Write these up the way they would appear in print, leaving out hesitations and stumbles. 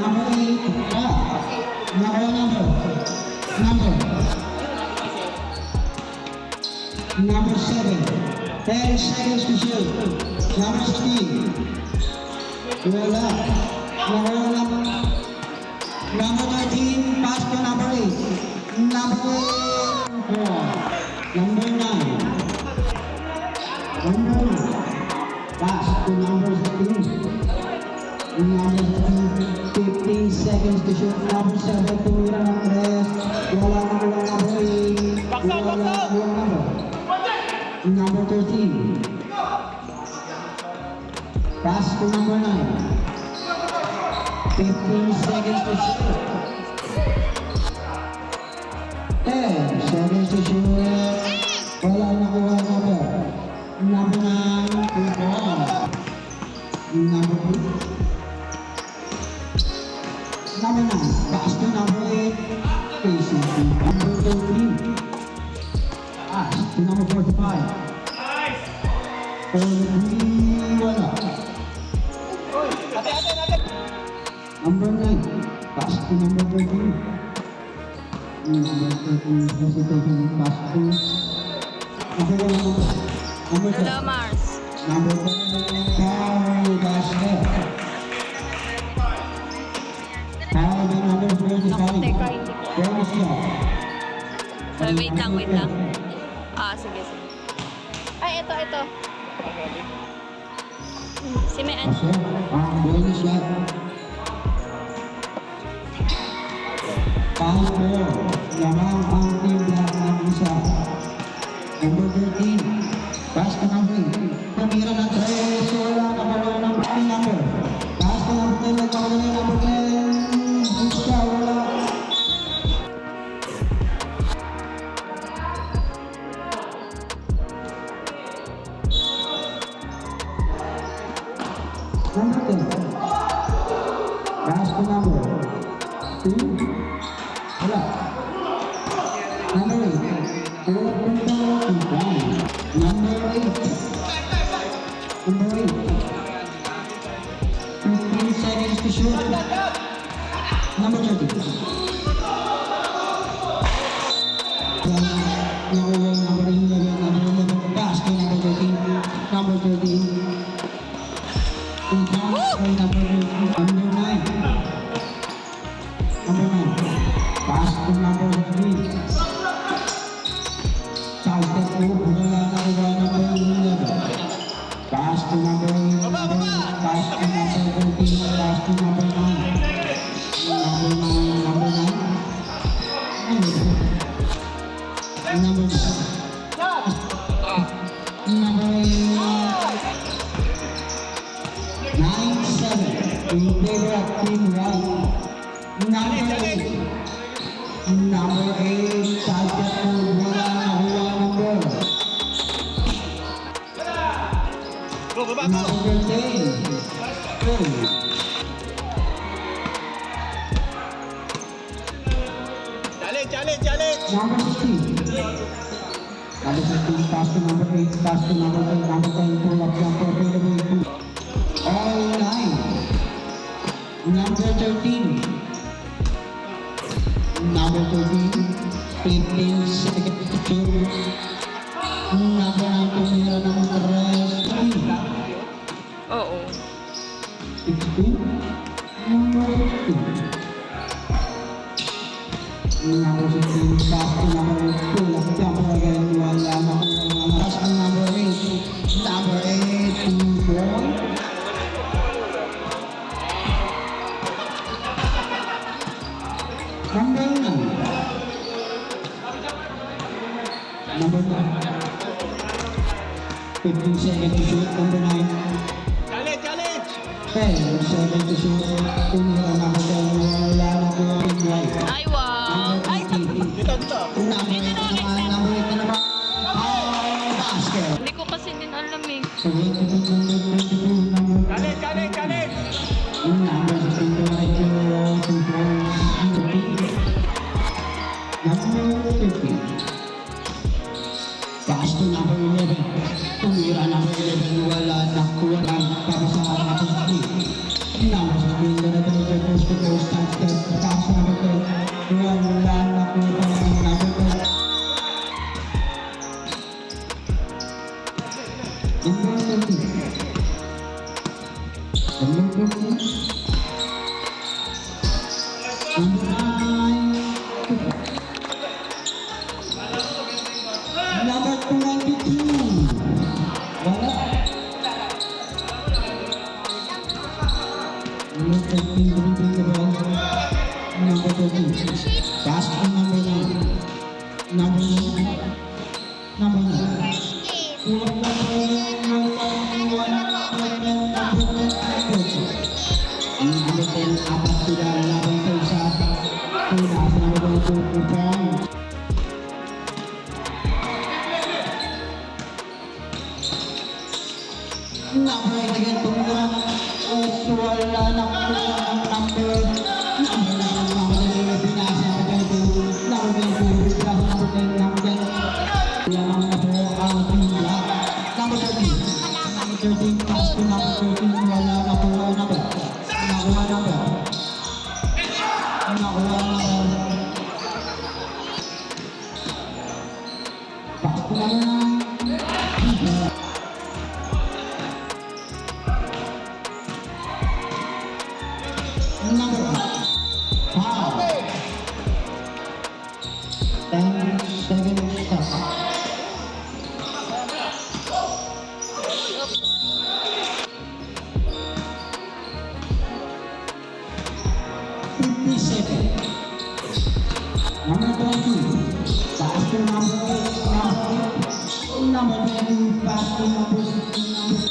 Number 8, number 7, 10 seconds to shoot. Number 16, wala. Number 13, pass to number 8. Number 4, number 9. Pass to number 15. Number 15 seconds to shoot. Number 7, tumira ng press. Wala number 8. Number 13. Pass to number 9. 15 seconds to shoot. 10 seconds to shoot. Wala nakuha number. Number 9, 2 ball. Number 2. Number 9, pass to number 8. Facing to number 13. Pass to number 45. Nice! 43, wala. Number 9, pass to number 13. Number 13, hesitating, pass to number 1. Number 10. Hello, Mars. Number 10, Carl Basket. Carl with number 35. Teka, hindi ko. Bonus shot. Wait lang. Sige. Ay, ito. Si Mayan. Pasok, ang bonus shot. 5-4, lamang ang team black ng isa. Number 13, pass to number 8. Pamira ng 3, wala nakawala ng number. Pass to number 10, nagkawala ng number 10. Isa, wala. Number 10, pass to number 2. Wala. Number 8. Tulad ng tawag ng plan. Number 8. Number 8. 15 seconds to shoot. Number 30. Number 11. Pass to number 13. Number 13. Number 9. Number 9. Pass to number 3. Side step po, wala nakuha number 11. Pass to number 11. Pass to number 13. Pass to number 9. Number 9. Number 9. Number 9. Number 9-7. In favor of Team Right. Number 8. Number 8, Salted Food, wala nakuha number. Number 10, Challenge! number 16. Number 16, pass to number 8, pass to number 10, number 10, pull up jumper, available 2. All 9. Number 13. Number 13, 15 seconds to shoot. Number 9, tumira ng rest. Oo. 16. Number 16. Number 16, pass to number 2. Left jumper again. Wala na kung pass to number 8. Number 8, 2 ball. Number 9. Number 9. 15 seconds to shoot. Number 9. Challenge! 10 seconds to shoot. Tumira na ako wala na ko yung right. Ay, wow. Number 18. Dito! Number 8 naman. Number 8 naman. Basket. Hindi ko kasi din alam eh. So, wait to number 22. Number Challenge! Number 16 to right to 2 points. Number 15. Pass to number 11. Tumira number 11. Wala na kuha para sa number 16. Number 16 na natin yung first to first. Number 30. Number 30. Number 9. Number 22. Wala. Number 13, dribbling the ball. Number 13. Pass to number 9. Number 9. Number 9. Apat sudah laban terusah. Sudah nomor 20. Number again tumbuhan wala na number binasa ka ito number 10 lamang na po ang pila number 13 pass to number 13 wala na po number nakuha number pass to number 9 number 5 10 seconds stop. 50 seconds. Number 20 pass to number 8 number 10 pass to number 16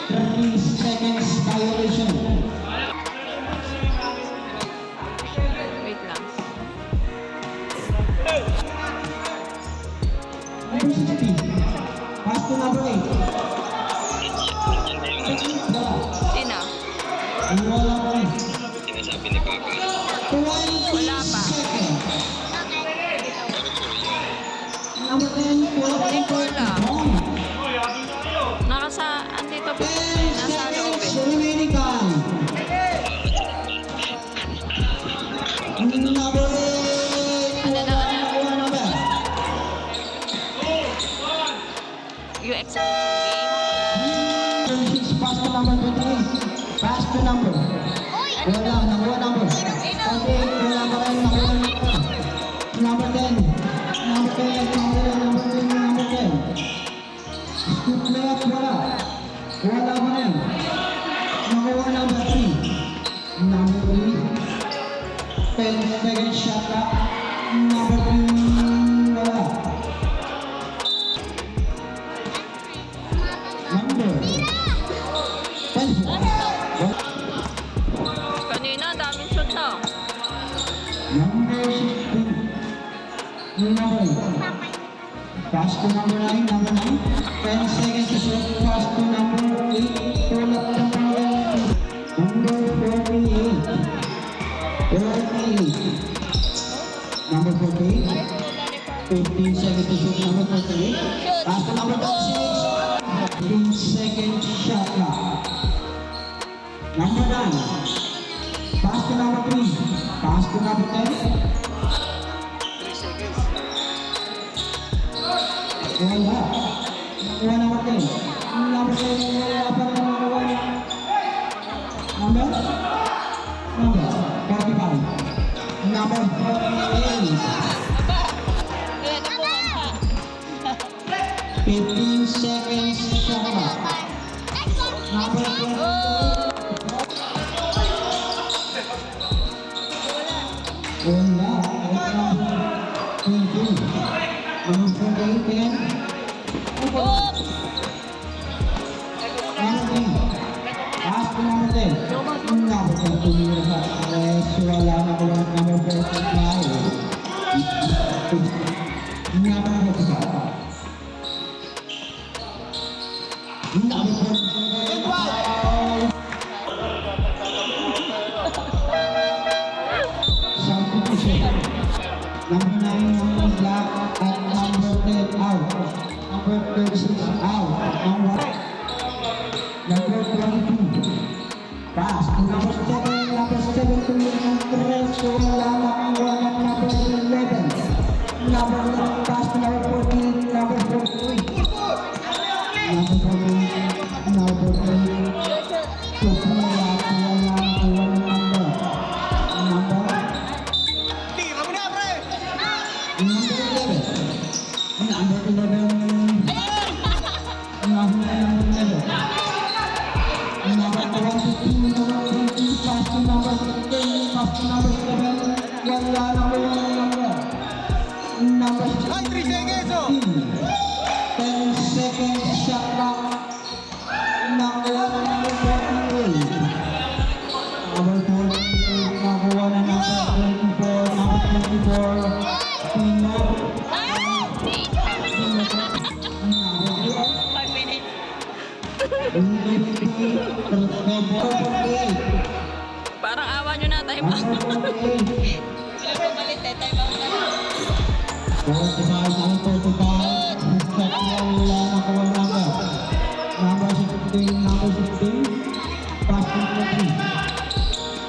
30 seconds violation. Wait lang. Number 60. Pass to number 8. Sino? Wala pa rin. Sinasabi ni Papa. 20 Wala pa. seconds. Number 10, Hindi ko alam. wrong. Andito po. 10 Nasa loob seconds eh. remaining time. Number 8. Ano na, ano? Wala na ba? Yung exact game. 36 pass to number 28. Pass to number. Wala, nakuha number. 48, wala pa rin, nakuha number. Number 10. Number 10, number 10, number 10. Scoop left, wala. Wala pa rin. Nakuha number 3. Number 3. 10 seconds shot clock. Number 3, wala. Number 24. Kanina, daming shoot na. Number 16. Number 8. Pass to number 9. Number 9. 10 seconds to shoot. Pass to number 8. Pull up the ball. Number 48. 48. Number 48. 15 seconds to shoot. Number 48. Pass to number 36. 15 seconds shot clock. Number 9. Pass to number 3. Pass to number 10. 3 seconds. Wala. Wala number 10. Number 10. Wala pa rin number 1. Number? Number 45. Number 48. 15 seconds shot clock. Number 20. Wala. Number 20. Number 28. Oh! Number 10. Pass to number 10. Number 10 tumira sa press. Wala na ko lang number 35. Number 35. Number 35. Substitution. Number 9, number black, at number 10 out. Number 36 out. Number 22. Pass to number 7. Number 7 to number 3. Wala na ang wala number 11. Number 11 pass to number 14. Number 43. Number Nahuli ang numero. Number 22, number 20, pass to number 16, pass to number 7. Wala na ko yung number. Number 16. Ay, 3 seconds, oh. 10 seconds shot clock. Nakuha na number 48. Number 48, nakuha na number 24, number 24. Pino. Parang awa nyo na tayo. Sila pumalit eh. Time out na. Number 16, number 16, pass to number 3.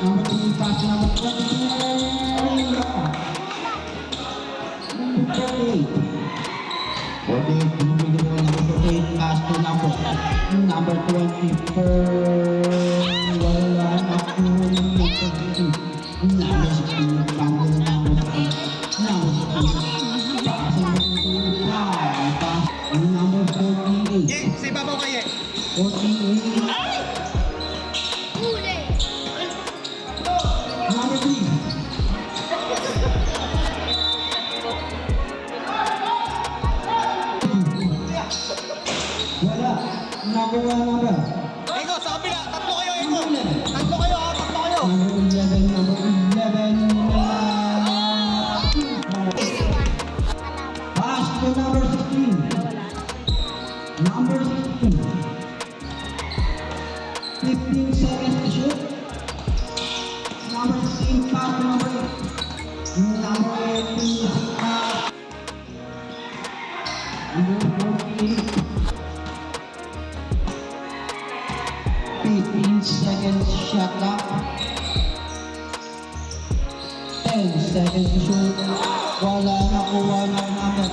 Number 3, pass to number 20. Number 48. 48, number 48, pass to number 24. Wala na po yung number 16. Number 16, number 16. Pass number 48. Jake, sa ibabaw kayo. 48. Number 3. Wala. Number 1 number. Ego, sa kabila. Tatlo kayo, Ego. Tatlo kayo, ha. Tatlo kayo. Number 11, number 11. Pass to number 16. Number 16. 15 seconds to shoot. Number 16, pass to number 8. Number 18, pass. Number 14. 15 seconds shot clock. 10 seconds to shoot. Wala nakuha ng number.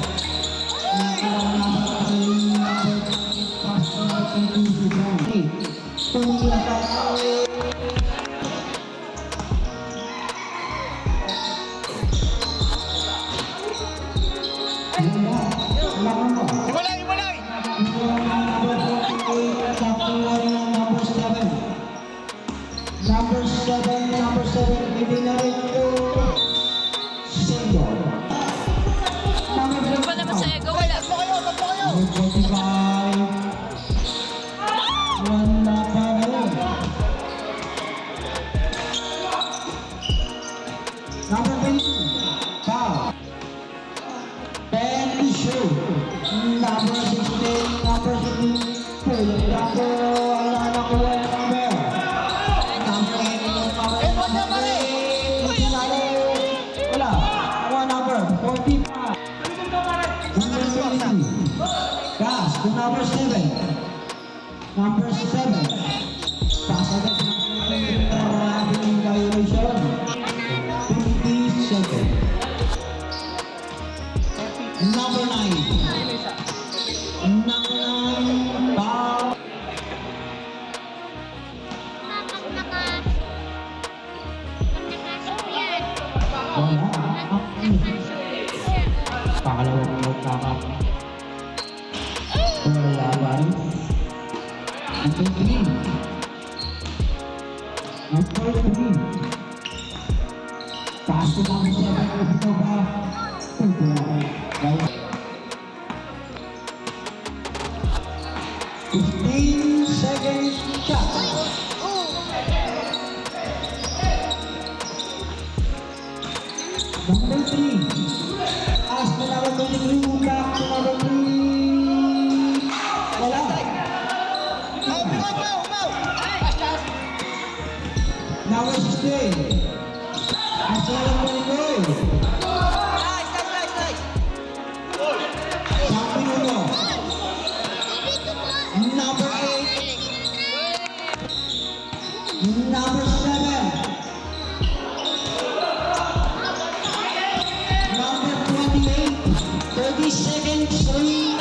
Nakuha ng number 3, number 3, pass to number 22. Tumira tayo. Wala. Wala ka mo. Iwalay, iwalay. Number 7, hindi na rin po. Single. Ano pa naman sa ego? Wala. Tatlo kayo, tatlo kayo. Number 45. Wala pa rin. Number 22. Foul. 10 to shoot. Number 16, number 16. Pull it up. Wala na ko yung number. Number 8, number 8. Wala. One number, 45. Number 22. Pass to number 7. Number 7. Pass agad sa ating violation. 50 seconds. Number 9. Number 9. Foul. Wala. Pangalawang magkakap. Wala ba rin? Number 3. Number 3. Pass to number 7. Ito ba? Right. 15 seconds shot. Number 3. Pass to number 22. Back to number 3. Wala. Oh, umaw, umaw, umaw. Number 16. Nasa number 2. Nice, nice, nice, nice. Sabi mo. Number 8. Number 7. Number 28. 30 seconds. 3.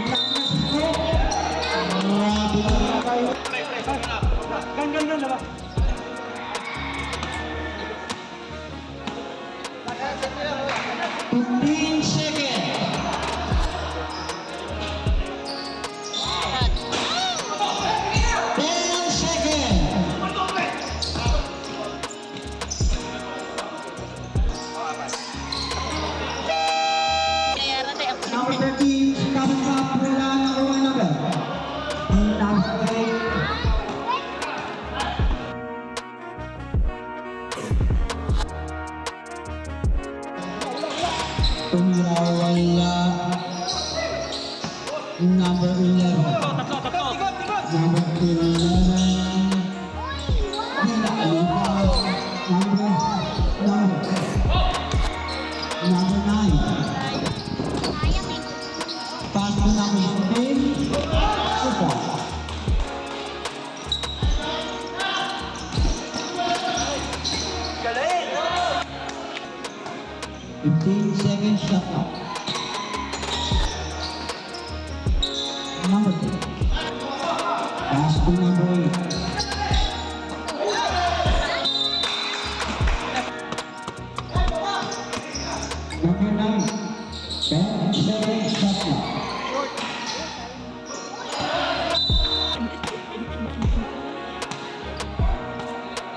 Number 4. Grabe na kayo. Wala. Number 11. Tatlo. Number 11. Pinakalipas. Number 9. Pass to number 15. Super. Galing! 15 seconds shot clock. Number 2. Pass to number 8. Number 9. 10 seconds shot clock.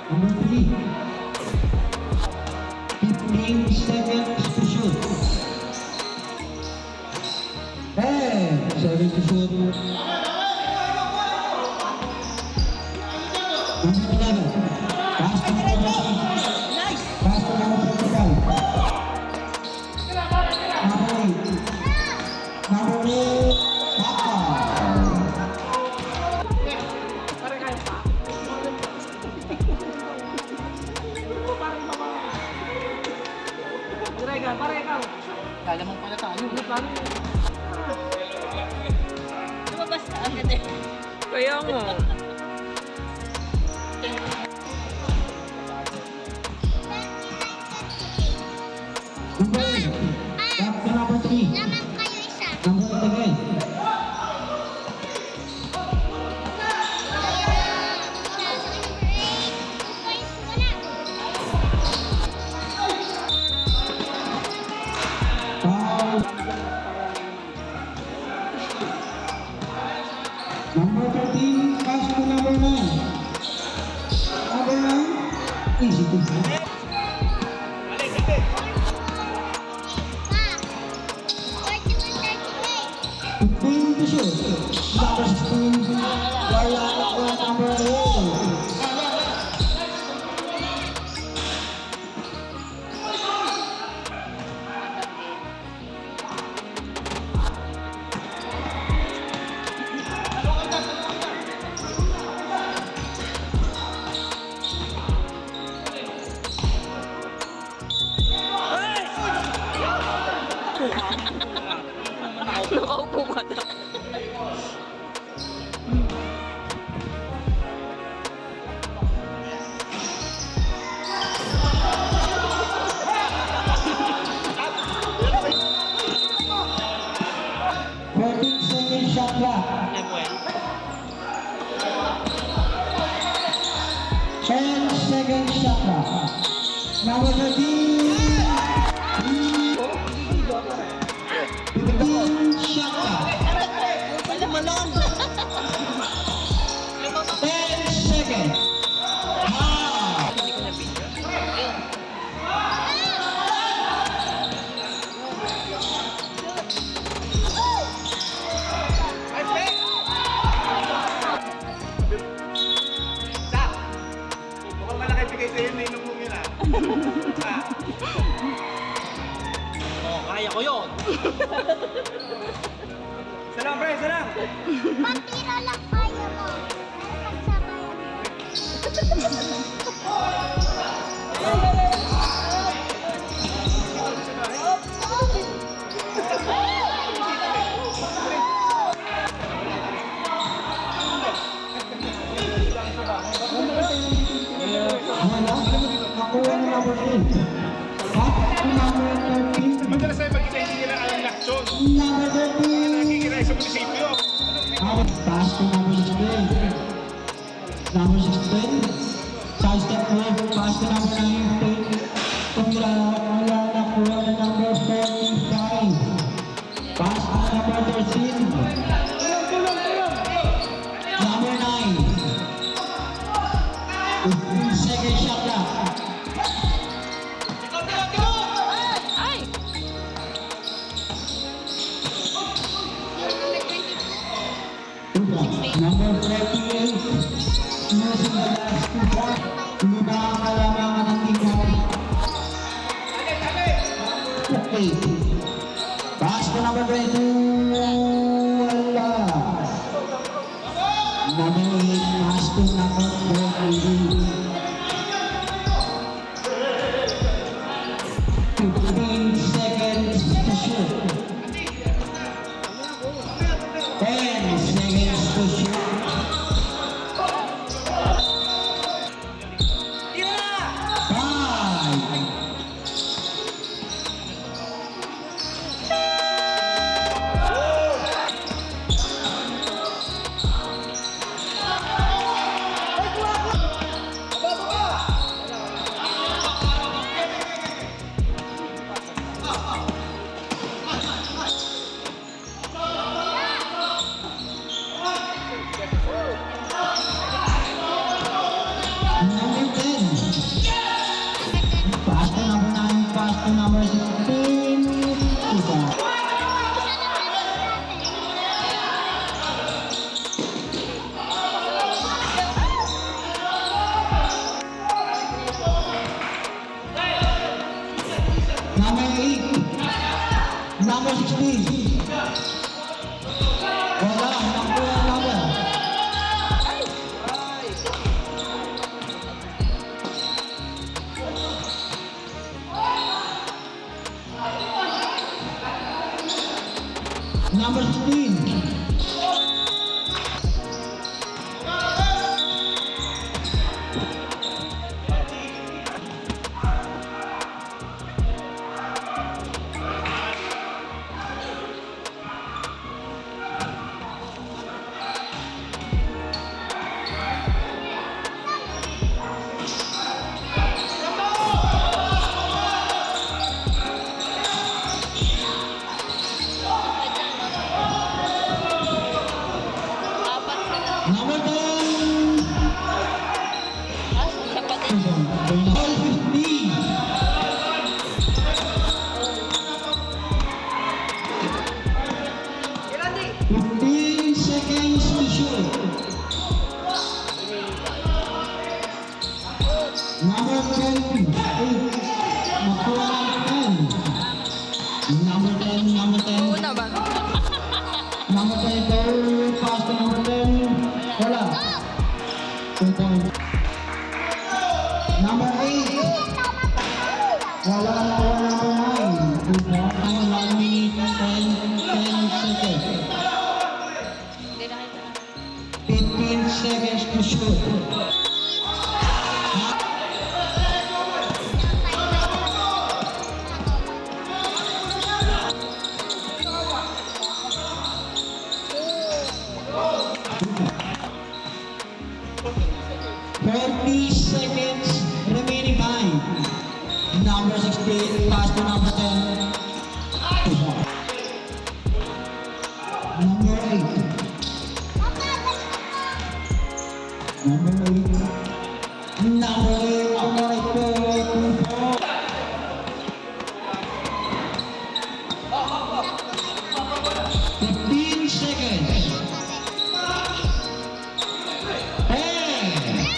Number 3. 15 seconds to shoot. 10 seconds to shoot. Number 11. Pass to number 13. Pass to number 25. Number 8. Number 8. Papa. Kala mo pala tayo. Lumabas na agad eh. Kaya nga. Number 8. Back to number 3. Naman kayo isa. Number 8 again. Foul. Number 13, pass to number 9. Number 9, easy to hit. 15 to shoot. Number 16, wala na po number 8. Nakaupo ka na. Second shot clock. 10 seconds shot clock. Number 13. 15 shot clock. 10 seconds. Ah. Hindi ko na video. Mukhang malaki bigay sa'yo, nainom mo yun ah. Oh, kaya ko yun. Isa lang, pre, isa lang. Pagtira lang kaya mo. Pagsabayan mo. Wala. Nakuha na number 8. Back to number 13. Madalas ay mag-isa hindi nila alam laksyon. Number 13. Nakikiray sa munisipyo. Pass to number 16. Number 16. Side step move. Pass to number 19. Tumira. Wala na kuha na number 45. Pass to number 13. Number 9. 15 second shot clock. Ay! Number 38. Using the last 2 points. Hindi na ang kalamangan ng tingnan. Okay. Pass Basket number 22. Wala. Number 8. Basket number 23. 15 seconds to shoot. 10 seconds to shoot. Five. Number 10. Pass to number 9. Pass to number 16. Isa. Number 8. Number 16. Wala. Number. Number 16. Number 10. Number 15. Ilan di? 15 seconds to shoot. Number 10. Makuha ng 10. Number 10. Number 10. Una ba? Number 10. Pass to number 10. Wala. 2 points. Number 8. Wala number 9. 2 points. 1 minute and 10 seconds. Hindi na kita. 15 seconds to shoot. Seconds remaining time. Number 16 pass to number 10. Number 8. Number 8. Number 8. Number 8. 15 seconds. 10.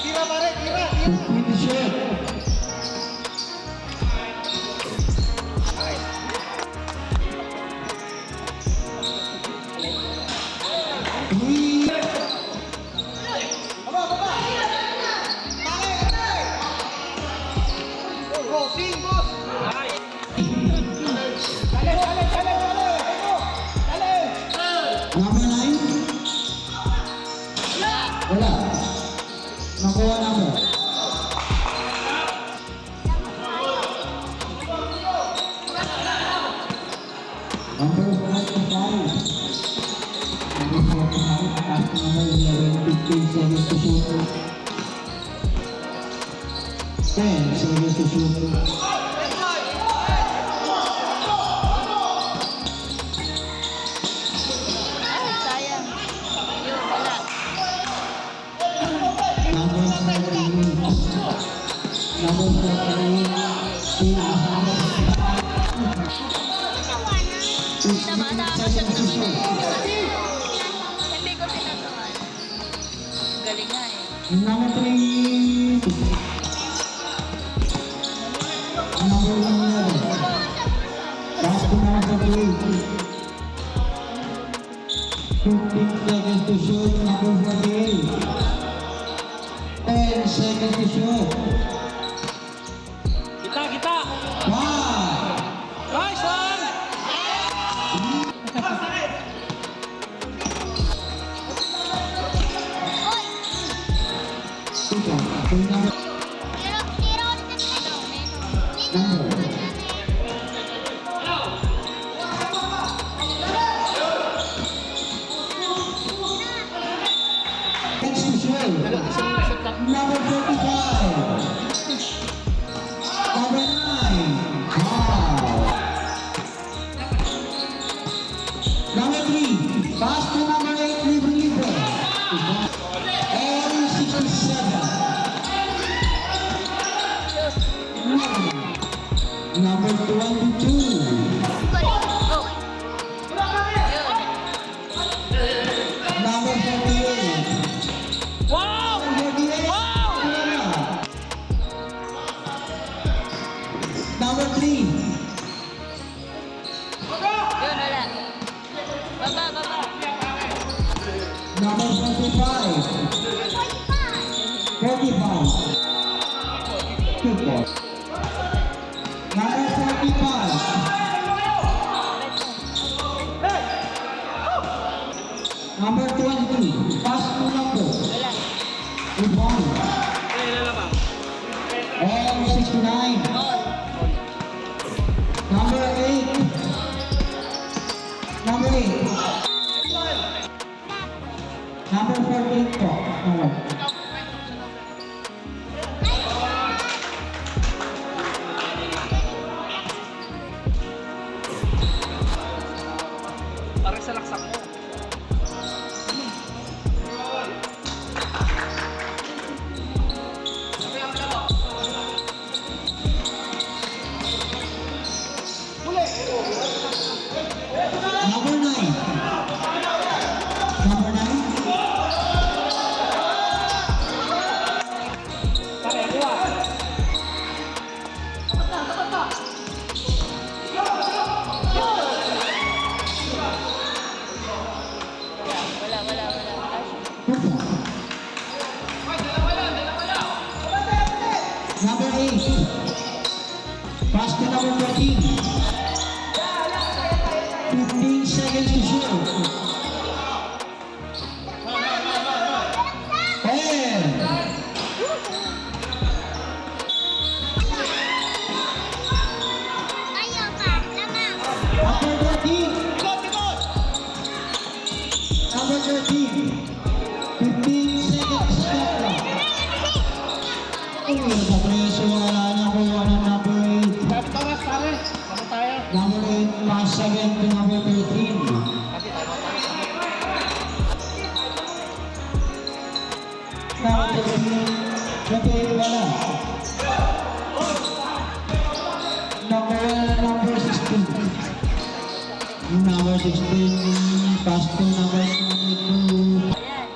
Tira pare, tira. Finish it. Three. Baba, baba. Pare. Go, sing, boss. Dale. Number 9. Wala. Nakuha number. Number 45. Number 45. Pass to number 11. 15 seconds to shoot. 10 seconds to shoot. Sayang. Yun, wala. Number 48. Number 48. Pinaka. Tama, tama. 15 seconds to shoot. Number 3. Number 11. Pass to number 48. 15 seconds to shoot. Number 48. 10 seconds to shoot. Kita! 5. Nice one! Number 45. Number 9. Wow. Number 3. Pass to number 8. Libre. And 67. Number 22. Number 48. Wow! 48. Wow! Number 3. Yun, wala. Baba. Number 45. 45. Good ball. Number 45. Number 22. Pass to number. Wala. Good one. And 69. Number 8. Number 8. Number 14 po. Alright. Parang sa laksak mo. Number 9. Number 9. Wala. Good ball. Number 8. Pass to number 14. 15 seconds to shoot. 10. Number 13. Number 13. 15 seconds shot clock. Nagpapreso wala niya kuha ng number 8. Taras, pare. Ano tayo? Number 8 pass again to number 13. Number 13. Number 8 wala. Number 16. Number 16 pass to number 22. Ayan.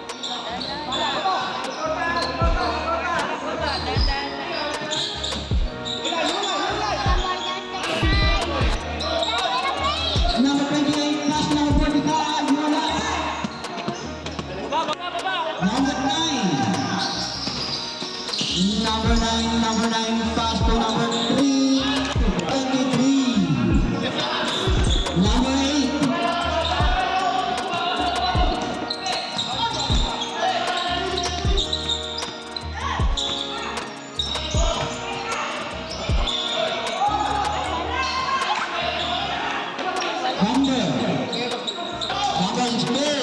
Number 28 pass to number 45. Wala. Baba! Number 9. Number 9 pass to number 3. 23. Number 8. Number 16.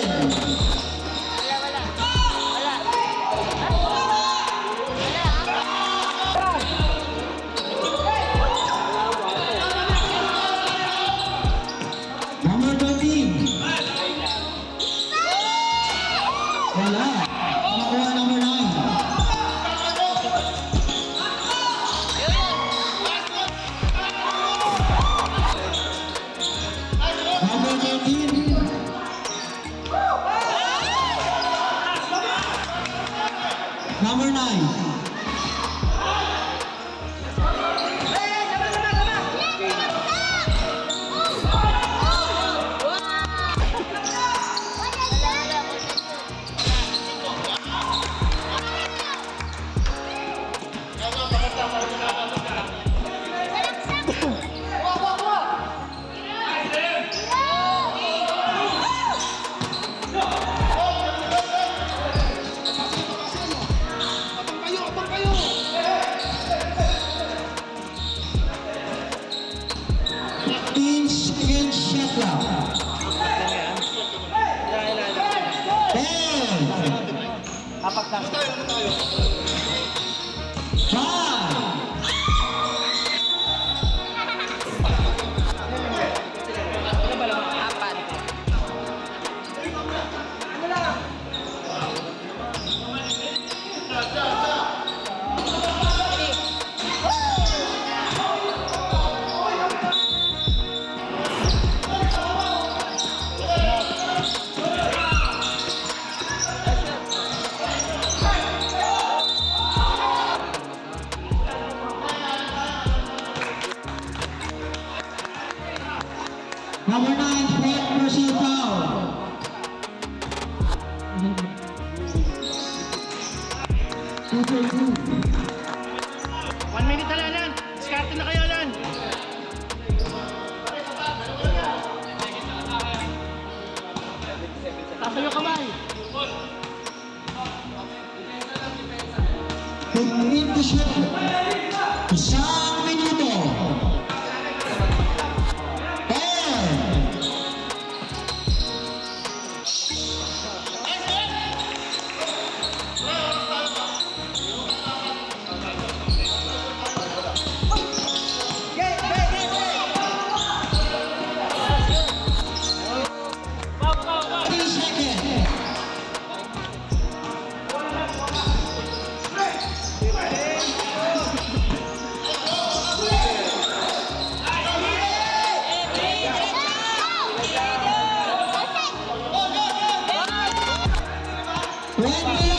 Number 13. Wala. Nakuha number 9. Number 13. Number 9. Abang kayo! 15 seconds shot lang. 10. Apat lang. 5. Apat. Number 9, fourth personal foul. Super good. 1 minute na lang. Diskarte na kayo lang. Taas yung kamay. 15 to shoot. Isang minuto. 10. When